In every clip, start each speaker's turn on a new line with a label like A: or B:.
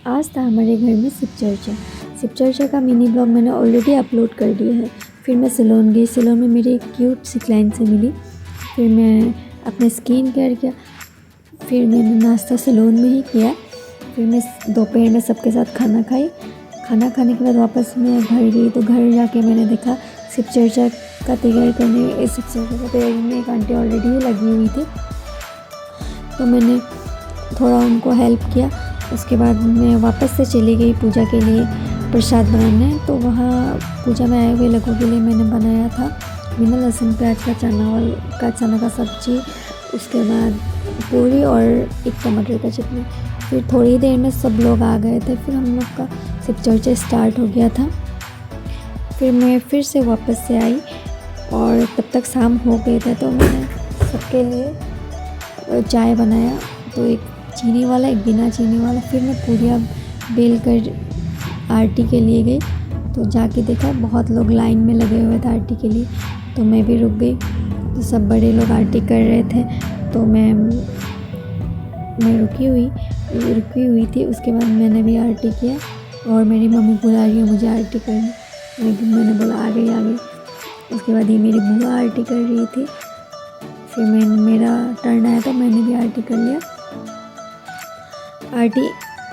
A: आज था हमारे घर में शिव चर्चा। शिव चर्चा का मिनी ब्लॉग मैंने ऑलरेडी अपलोड कर दिया है। फिर मैं सैलून गई, सैलून में मेरी एक क्यूट सी क्लाइंट से मिली। फिर मैं अपने स्किन केयर किया। फिर मैंने नाश्ता सैलून में ही किया। फिर मैं दोपहर में सबके साथ खाना खाई। खाना खाने के बाद वापस मैं घर गई, तो घर जाके मैंने देखा शिव चर्चा का तैयारी करने शिव चर्चा का तैयारी में एक आंटी ऑलरेडी लगी हुई थी, तो मैंने थोड़ा उनको हेल्प किया। उसके बाद मैं वापस से चली गई पूजा के लिए प्रसाद बनाने। तो वहाँ पूजा में आए हुए लोगों के लिए मैंने बनाया था बिना लहसुन प्याज का चना का सब्जी, उसके बाद पूरी और एक टमाटर का चटनी। फिर थोड़ी देर में सब लोग आ गए थे। फिर हम लोग का शिव चर्चा स्टार्ट हो गया था। फिर मैं फिर से वापस से आई और तब तक शाम हो गए थे, तो मैंने सबके लिए चाय बनाया। तो एक चीनी वाला, एक बिना चीनी वाला। फिर मैं पूरियाँ बेल कर आरती के लिए गई, तो जाके देखा बहुत लोग लाइन में लगे हुए थे आरती के लिए। तो मैं भी रुक गई, तो सब बड़े लोग आरती कर रहे थे, तो मैं रुकी हुई थी। उसके बाद मैंने भी आरती किया और मेरी मम्मी बुला रही है मुझे आरती करने। मैंने बोला आ गई। उसके बाद ये मेरी बुआ आरती कर रही थी। फिर मेरा टर्न आया तो मैंने भी आरती कर लिया।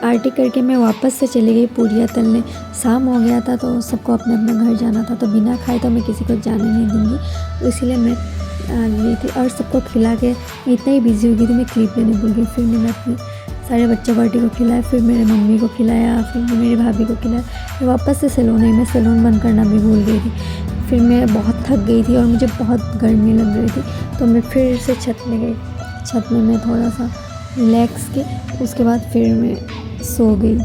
A: आरती करके मैं वापस से चली गई पूरियाँ तलने। शाम हो गया था, तो सबको अपने अपने घर जाना था, तो बिना खाए तो मैं किसी को जाने नहीं दूँगी, तो इसीलिए मैं आ गई थी। और सबको खिला के इतना ही बिज़ी हो गई थी, मैं क्लिप लेने भूल गई। फिर मैंने अपने सारे बच्चों को आरती को खिलाया, फिर मेरे मम्मी को खिलाया, फिर मेरी भाभी को खिलाया। फिर वापस से सैलून आई। मैं सैलून बंद करना भी भूल गई थी। फिर मैं बहुत थक गई थी और मुझे बहुत गर्मी लग रही थी, तो मैं फिर से छत में गई। छत में मैं थोड़ा सा रिलैक्स की, उसके बाद फिर मैं सो गई।